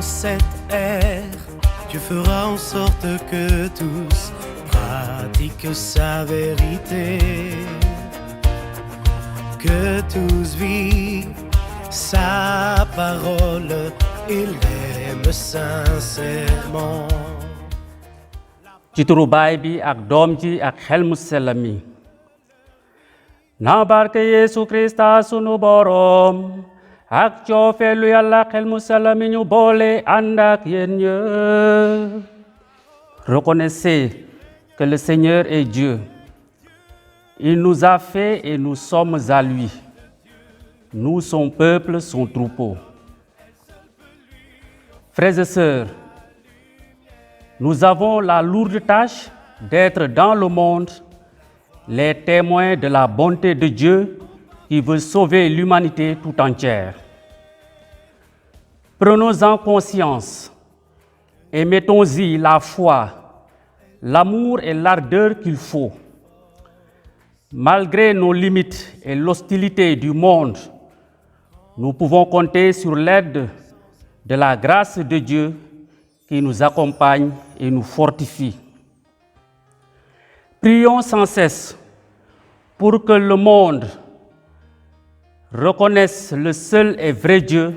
En cette ère, Dieu fera en sorte que tous pratiquent sa vérité, que tous vivent sa parole et l'aiment sincèrement. ci turu baay bi ak doom ji ak xel mu sell mi na barke Yesu Krista sunu borom ak coofeelu Yàlla xel mu sell mi ñu boole ànd ak yéen ñëpp. Reconnaissez que le Seigneur est Dieu. Il nous a fait et nous sommes à lui. Nous, son peuple, son troupeau. Frères et sœurs, nous avons la lourde tâche d'être dans le monde les témoins de la bonté de Dieu qui veut sauver l'humanité tout entière. Prenons-en conscience et mettons-y la foi, l'amour et l'ardeur qu'il faut. Malgré nos limites et l'hostilité du monde, nous pouvons compter sur l'aide de la grâce de Dieu qui nous accompagne et nous fortifie. Prions sans cesse pour que le monde reconnaisse le seul et vrai Dieu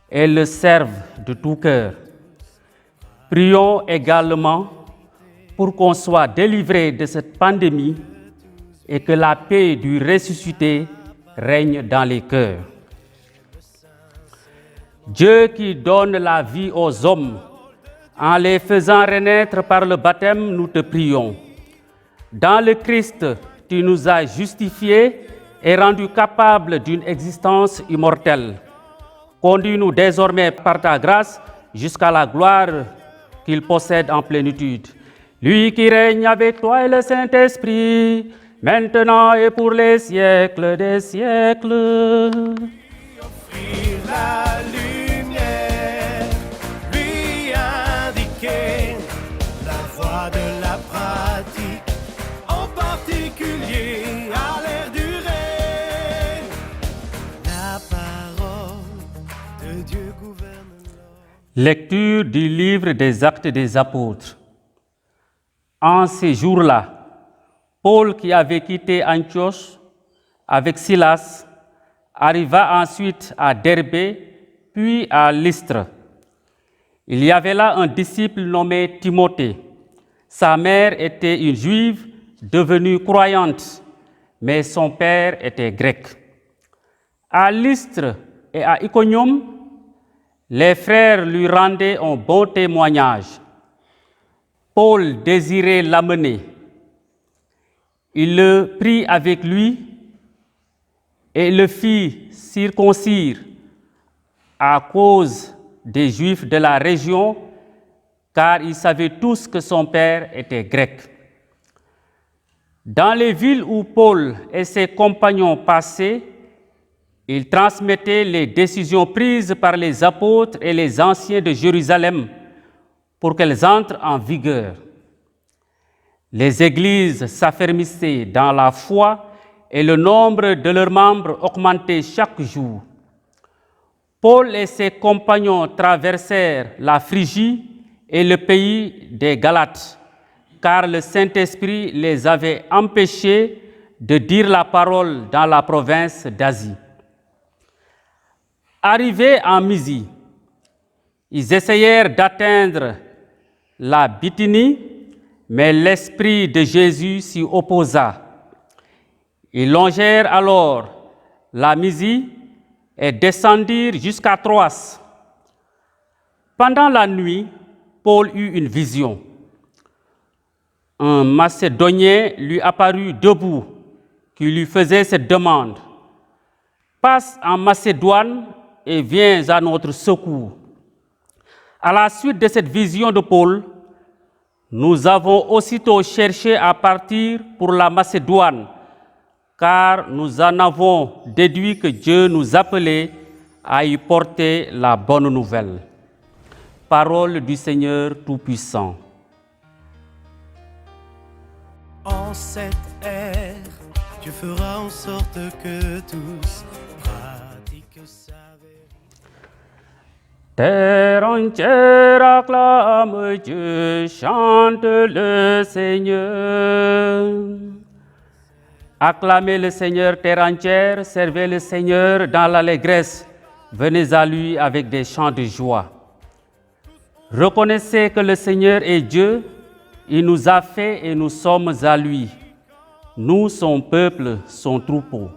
et le serve de tout cœur. Prions également pour qu'on soit délivré de cette pandémie et que la paix du ressuscité règne dans les cœurs. Dieu qui donne la vie aux hommes en les faisant renaître par le baptême, nous te prions. Dans le Christ, tu nous as justifiés et rendus capables d'une existence immortelle. Conduis-nous désormais par ta grâce jusqu'à la gloire qu'il possède en plénitude. Lui qui règne avec toi et le Saint-Esprit, maintenant et pour les siècles des siècles. Offrir la lumière, lui indiquer la voie de la pratique, en particulier à l'ère du règne. La parole de Dieu gouverne l'homme. Lecture du livre des Actes des Apôtres. En ces jours-là, Paul, qui avait quitté Antioche avec Silas, arriva ensuite à Derbé, puis à Lystre. Il y avait là un disciple nommé Timothée. Sa mère était une juive devenue croyante, mais son père était grec. À Lystre et à Iconium, les frères lui rendaient un bon témoignage. Paul désirait l'amener. Il le prit avec lui et le fit circoncire à cause des Juifs de la région, car ils savaient tous que son père était grec. Dans les villes où Paul et ses compagnons passaient, ils transmettaient les décisions prises par les apôtres et les anciens de Jérusalem pour qu'elles entrent en vigueur. Les églises s'affermissaient dans la foi et le nombre de leurs membres augmentait chaque jour. Paul et ses compagnons traversèrent la Phrygie et le pays des Galates, car le Saint-Esprit les avait empêchés de dire la parole dans la province d'Asie. Arrivés en Mysie, ils essayèrent d'atteindre la Bithynie, mais l'Esprit de Jésus s'y opposa. Ils longèrent alors la Mysie et descendirent jusqu'à Troas. Pendant la nuit, Paul eut une vision. Un Macédonien lui apparut debout, qui lui faisait cette demande: passe en Macédoine et viens à notre secours. À la suite de cette vision de Paul, nous avons aussitôt cherché à partir pour la Macédoine, car nous en avons déduit que Dieu nous appelait à y porter la bonne nouvelle. Parole du Seigneur Tout-Puissant. En cette ère, Dieu fera en sorte que tous pratiquent sa vérité. Terre entière acclame Dieu, chante le Seigneur. Acclamez le Seigneur, terre entière, servez le Seigneur dans l'allégresse. Venez à lui avec des chants de joie. Reconnaissez que le Seigneur est Dieu, il nous a fait et nous sommes à lui. Nous, son peuple, son troupeau.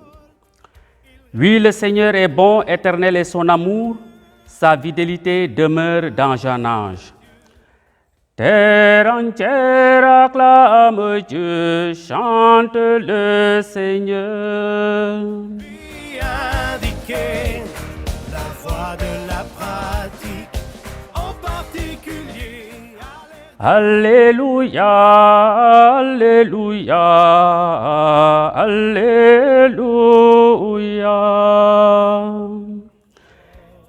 Oui, le Seigneur est bon, éternel est son amour, sa fidélité demeure d'âge en âge. Terre entière acclame Dieu, chante le Seigneur. Indiquer la voie de la pratique, en particulier. Alléluia, Alléluia, Alléluia.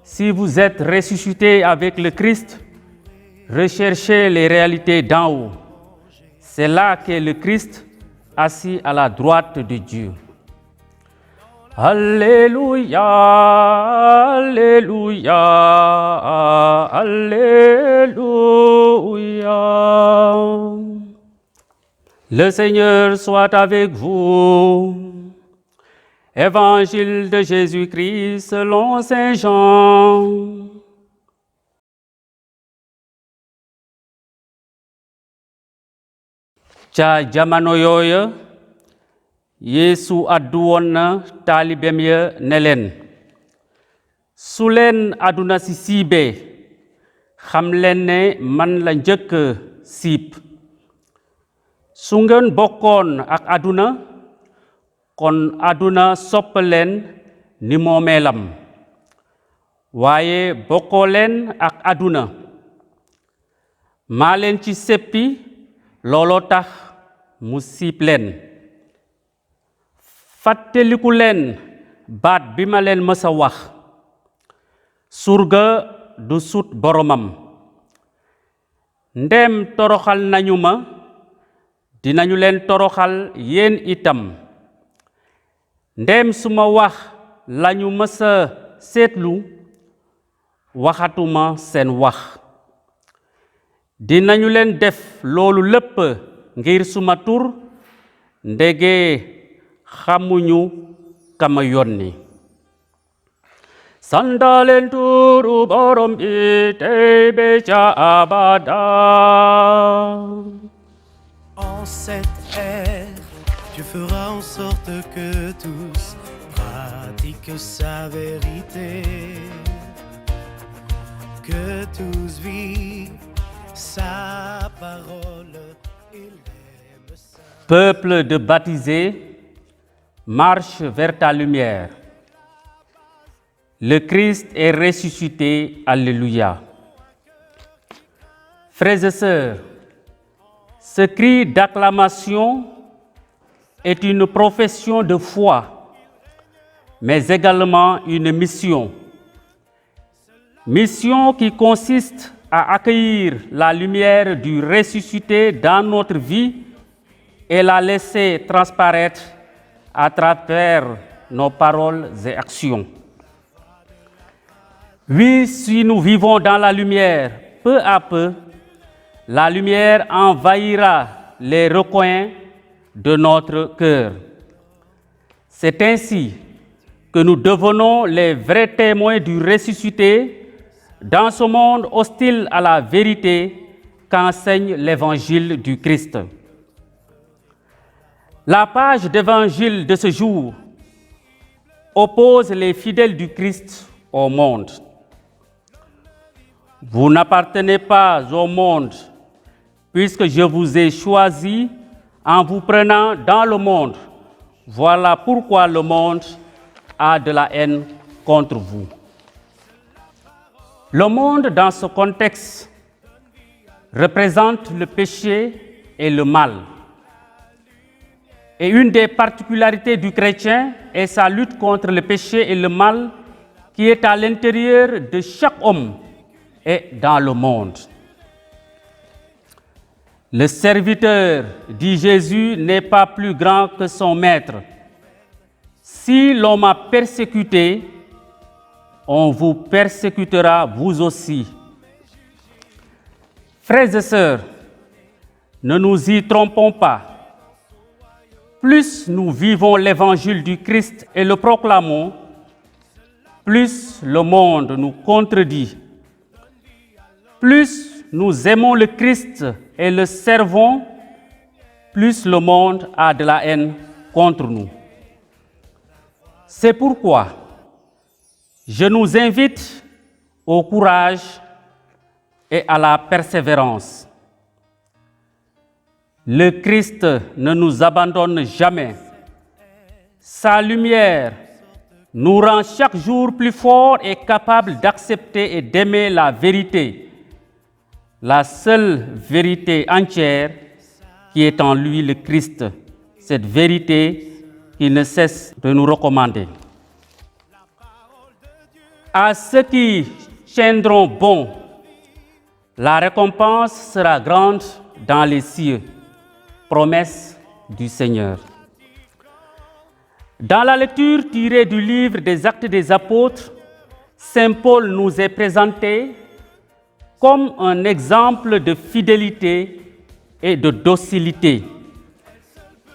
Si vous êtes ressuscité avec le Christ, recherchez les réalités d'en haut. C'est là qu'est le Christ, assis à la droite de Dieu. Alléluia, Alléluia, Alléluia. Le Seigneur soit avec vous. Évangile de Jésus-Christ selon Saint Jean. Ca jamono yooya Yeesu addu woon na taalibeem ya ne leen su leen àdduna si siibee xam leen ne man la njëkk siib su ngeen bokkoon ak àdduna kon àdduna sopp leen ni moomeelam waaye bokkoo leen ak àdduna maa leen ci seppi looloo tax mu siib leen fàttaliku leen baat bi ma leen mësa wax surga du sut boromam ndem toroxal nañu ma dinañu leen toroxal yéen itam ndem suma wax lañu mësa seetlu waxatuma seen wax dinañu leen def loolu lépp ngir suma tur ndege xamuñu kama yónni sandaleen turu borom bi tey ba ca abada. En cette ère, Dieu fera en sorte que tous pratiquent sa vérité, que tous vivent sa parole et l'aiment sa... Peuple de baptisés, marche vers ta lumière. Le Christ est ressuscité, alléluia. Frères et sœurs, ce cri d'acclamation est une profession de foi, mais également une mission. Mission qui consiste à accueillir la lumière du ressuscité dans notre vie et la laisser transparaître à travers nos paroles et actions. Oui, si nous vivons dans la lumière, peu à peu, la lumière envahira les recoins de notre cœur. C'est ainsi que nous devenons les vrais témoins du ressuscité dans ce monde hostile à la vérité qu'enseigne l'évangile du Christ. La page d'évangile de ce jour oppose les fidèles du Christ au monde. Vous n'appartenez pas au monde, puisque je vous ai choisi en vous prenant dans le monde. Voilà pourquoi le monde a de la haine contre vous. Le monde, dans ce contexte, représente le péché et le mal. Et une des particularités du chrétien est sa lutte contre le péché et le mal qui est à l'intérieur de chaque homme et dans le monde. Le serviteur, dit Jésus, n'est pas plus grand que son maître. Si l'on m'a persécuté, on vous persécutera vous aussi. Frères et sœurs, ne nous y trompons pas. Plus nous vivons l'évangile du Christ et le proclamons, plus le monde nous contredit. Plus nous aimons le Christ et le servons, plus le monde a de la haine contre nous. C'est pourquoi je nous invite au courage et à la persévérance. Le Christ ne nous abandonne jamais. Sa lumière nous rend chaque jour plus forts et capables d'accepter et d'aimer la vérité, la seule vérité entière qui est en lui, le Christ, cette vérité qu'il ne cesse de nous recommander. À ceux qui tiendront bon, la récompense sera grande dans les cieux. Promesse du Seigneur. Dans la lecture tirée du livre des Actes des Apôtres, Saint Paul nous est présenté comme un exemple de fidélité et de docilité.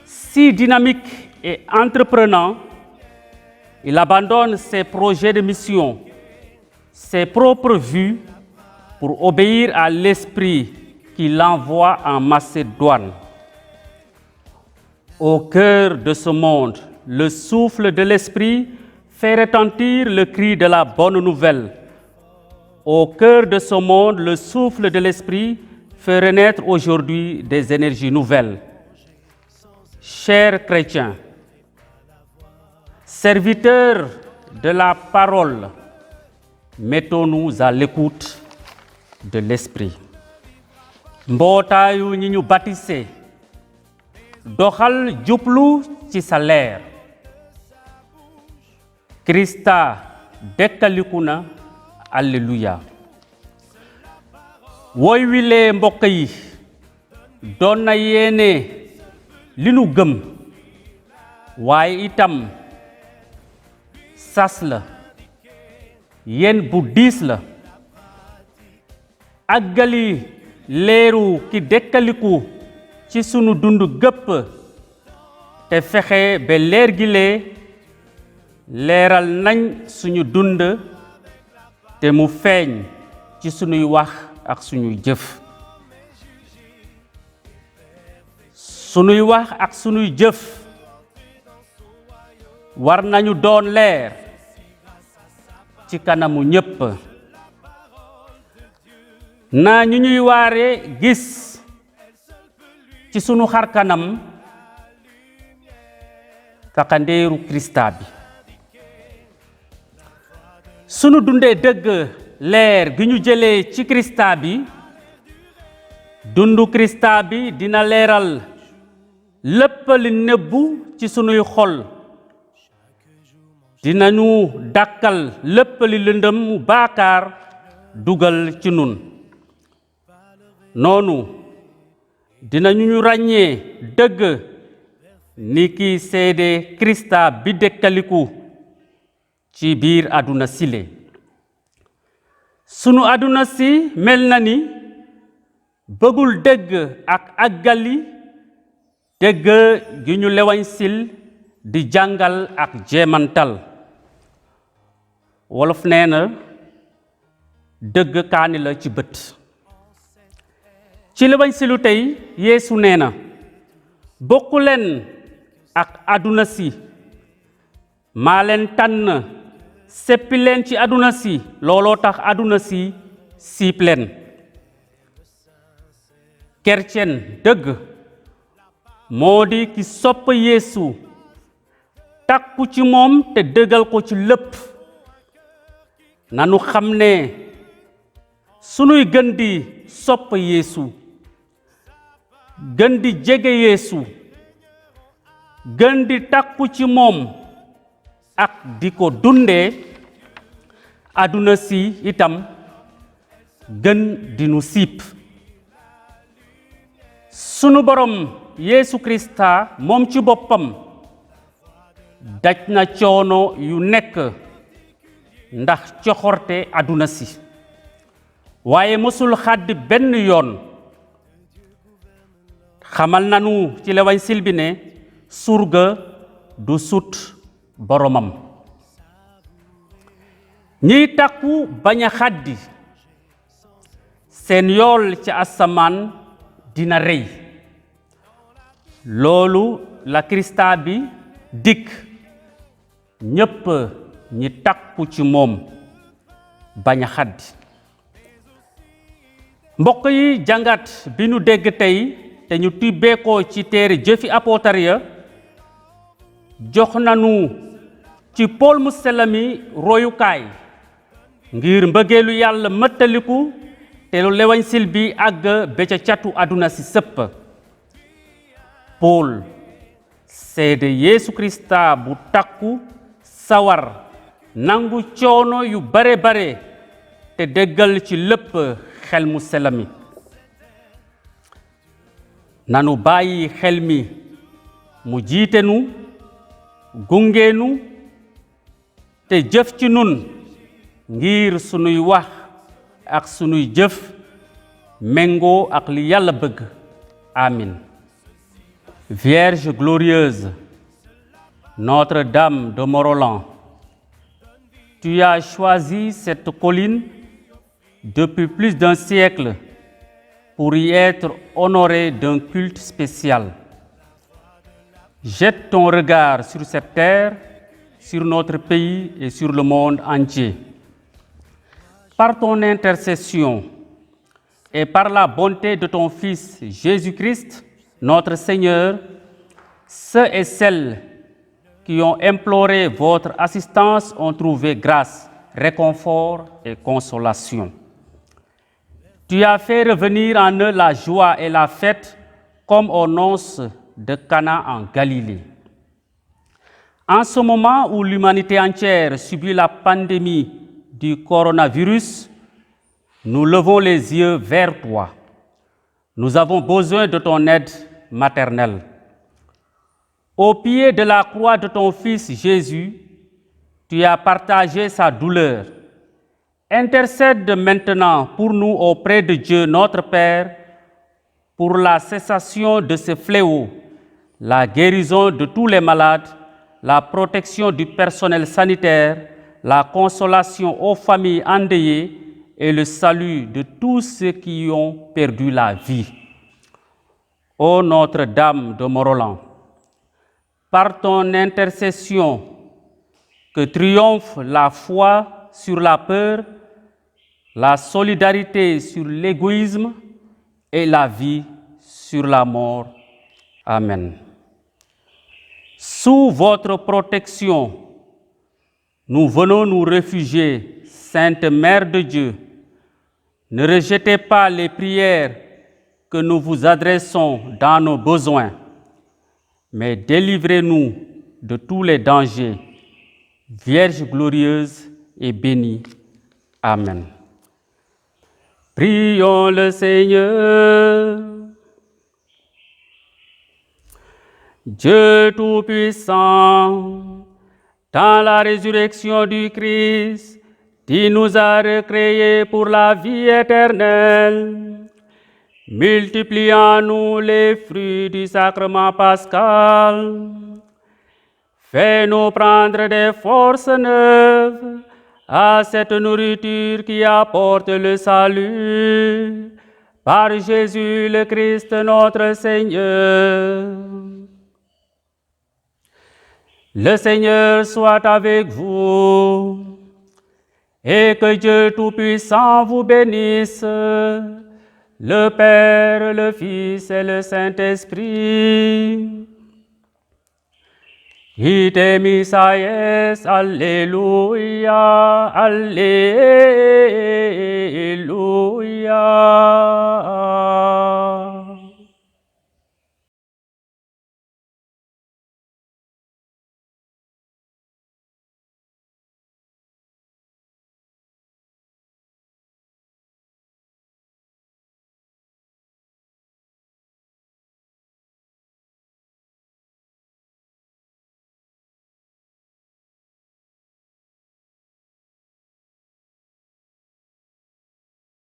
Si dynamique et entreprenant, il abandonne ses projets de mission, ses propres vues pour obéir à l'Esprit qui l'envoie en Macédoine. Au cœur de ce monde, le souffle de l'Esprit fait retentir le cri de la bonne nouvelle. Au cœur de ce monde, le souffle de l'Esprit fait renaître aujourd'hui des énergies nouvelles. Chers chrétiens, serviteurs de la parole, mettons-nous à l'écoute de l'Esprit. Mbootayu ñi ñu baptisé doxal jublu ci sa leer. Krista dekkaliku na, alleluya. Woy wile mbokk yi doon na yéene li nu gëm, waaye itam sas la, yéen bu diis la. Àggali leeru ki dekkaliku ci sunu dund gëpp te fexe ba leer gi leeral nañ suñu dund te mu feeñ ci sunuy wax ak suñuy jëf. Sunuy wax ak sunuy jëf war nañu doon leer ci kanamu ñépp. Na ñu ñuy waare gis ci sunu xar kanam takandeeru Krista bi. Sunu dundee dëgg leer gi ñu jëlee ci Krista bi, dundu Krista bi dina leeral lépp li nëbbu ci sunuy xol. Dinañu dàkkal lépp li lëndëm mu baakaar dugal ci nun. Noonu dinañu ñu ràññee dëgg ni ki seede Krista bi dekkaliku ci biir àdduna sile. Sunu àdduna si mel na ni bëggul dëgg ak àggali dëgg gi ñu lewañ sil di jàngal ak jeemantal. Wolof nee na dëgg kaani la ci bët. Ci lewañ silu tey Yeesu nee na bokku leen ak àdduna si, maa leen tànn seppi leen ci àdduna si, looloo tax àdduna si siip leen. Chrétien dëgg moo di ki sopp Yeesu, takku ci moom te dëggal ko ci lépp. Nanu xam ne sunuy gën di sopp Yeesu, gën di jege Yeesu, gën di takku ci moom ak di ko dundee, àdduna si itam gën di nu siip. Sunu borom Yeesu Krista moom ci boppam daj na coono yu nekk ndax coxorte àdduna si waaye mësul xàddi benn yoon xamal nanu ci l'Évangile bi ne surga du sut boromam ñiy takku bañ a xàddi seen yool ci asamaan dina rëy loolu la Krista bi dikk ñépp ñi takku ci moom bañ a xàddi mbokk yi jàngat bi nu dégg tey te ñu tibbee ko ci téere jëfi apôtar ya jox nanu ci Pool mu sell mi royukaay ngir mbëggeelu yàlla mëttaliku te lu l'Évangile bi àgg ba ca catu àdduna si sëpp Pool seede Yeesu Krista bu takku sawar nangu coono yu bare bare te déggal ci lépp xel mu sell mi nanu bàyyi xel mi mu jiite nu gunge nu te jëf ci nun ngir sunuy wax ak sunuy jëf méngoo ak li Yàlla bëgg amin Vierge glorieuse Notre-Dame de Morolan, tu as choisi cette colline depuis plus d'un siècle pour y être honorée d'un culte spécial. Jette ton regard sur cette terre, sur notre pays et sur le monde entier. Par ton intercession et par la bonté de ton Fils Jésus-Christ, notre Seigneur, ceux et celles qui ont imploré votre assistance ont trouvé grâce, réconfort et consolation. Tu as fait revenir en eux la joie et la fête comme aux noces de Cana en Galilée. En ce moment où l'humanité entière subit la pandémie du coronavirus, nous levons les yeux vers toi. Nous avons besoin de ton aide maternelle. Au pied de la croix de ton Fils Jésus, tu as partagé sa douleur. Intercède maintenant pour nous auprès de Dieu notre Père pour la cessation de ce fléau, la guérison de tous les malades, la protection du personnel sanitaire, la consolation aux familles endeuillées et le salut de tous ceux qui y ont perdu la vie. Ô Notre-Dame de Morolan, par ton intercession, que triomphe la foi sur la peur, la solidarité sur l'égoïsme et la vie sur la mort. Amen. Sous votre protection, nous venons nous réfugier, Sainte Mère de Dieu. Ne rejetez pas les prières que nous vous adressons dans nos besoins, mais délivrez-nous de tous les dangers. Vierge glorieuse et bénie. Amen. Prions le Seigneur. Dieu Tout-Puissant, dans la résurrection du Christ, tu nous as recréés pour la vie éternelle. Multiplie en nous les fruits du sacrement pascal. Fais-nous prendre des forces neuves à cette nourriture qui apporte le salut. Par Jésus le Christ notre Seigneur. Le Seigneur soit avec vous et que Dieu Tout-Puissant vous bénisse, le Père, le Fils et le Saint-Esprit. Ite missa es, Alléluia, Alléluia.